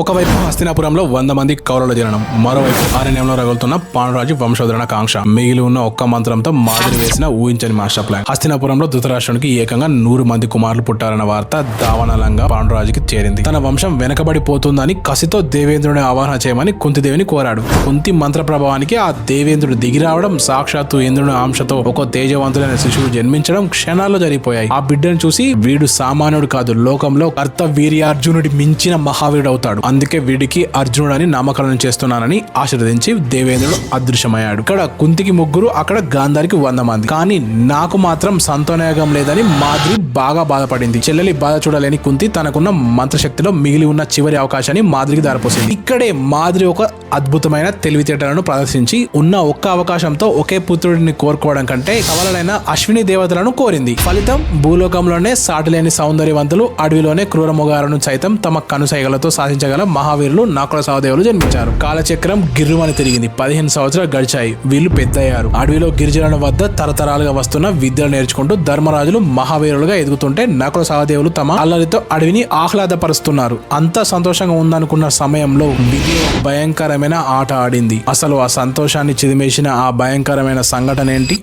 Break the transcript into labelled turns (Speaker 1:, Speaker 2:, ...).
Speaker 1: ఒకవైపు హస్తినాపురంలో 100 మంది కౌరవుల జననం, మరోవైపు అరణ్యంలో రగులుతున్న పాండురాజు వంశోధరణ కాంక్ష. మిగిలి ఉన్న ఒక్క మంత్రంతో మాదిరి వేసిన ఊహించని మాస్టర్ ప్లాన్. హస్తినాపురంలో ధృతరాష్ట్రునికి ఏకంగా 100 మంది కుమారులు పుట్టారన్న వార్త దావానలంగా పాండురాజుకి చేరింది. తన వంశం వెనకబడిపోతుందని కసితో దేవేంద్రుని ఆవాహన చేయమని కుంతిదేవిని కోరాడు. కుంతి మంత్ర ప్రభావానికి ఆ దేవేంద్రుడు దిగి రావడం, సాక్షాత్తు ఇంద్రుని ఆంశతో ఒక తేజవంతుడైన శిశువు జన్మించడం క్షణాల్లో జరిగిపోయాయి. ఆ బిడ్డను చూసి వీడు సామాన్యుడు కాదు, లోకంలో కర్తవీర్యార్జునుడి మించిన మహావీరుడు అవుతాడు, అందుకే వీడికి అర్జునుడు అని నామకరణం చేస్తున్నానని ఆశీర్వదించి దేవేంద్రుడు అదృశ్యమయ్యాడు. ఇక్కడ కుంతికి 3, అక్కడ గాంధారికి 100 మంది. కానీ నాకు మాత్రం సంతానయోగం లేదని మాద్రి బాగా బాధపడింది. చెల్లెలి బాధ చూడలేని కుంతి తనకున్న మంత్రశక్తిలో మిగిలి ఉన్న చివరి అవకాశాన్ని మాద్రికి దారిపోసింది. ఇక్కడే మాద్రి ఒక అద్భుతమైన తెలివితేటలను ప్రదర్శించి ఉన్న ఒక్క అవకాశంతో ఒకే పుత్రుడిని కోరుకోవడం కంటే సవలైన అశ్విని దేవతలను కోరింది. ఫలితం భూలోకంలోనే సాటిలేని సౌందర్యవంతులు, అడవిలోనే క్రూర మొగాలను సైతం తమ కనుసైగలతో సాధించగల మహావీరులు నకుల సహదేవులు జన్మించారు. కాలచక్రం గిర్రుమని తిరిగింది. 15 సంవత్సరాలు గడిచాయి. వీళ్ళు పెద్దయ్యారు. అడవిలో గిరిజనుల వద్ద తరతరాలుగా వస్తున్న విద్యలు నేర్చుకుంటూ ధర్మరాజులు మహావీరులుగా ఎదుగుతుంటే నకుల సహదేవులు తమ అల్లరితో అడవిని ఆహ్లాదపరుస్తున్నారు. అంతా సంతోషంగా ఉందనుకున్న సమయంలో విధి భయంకరమైన ఆట ఆడింది. అసలు ఆ సంతోషాన్ని చిదిమేసిన ఆ భయంకరమైన సంఘటన ఏంటి?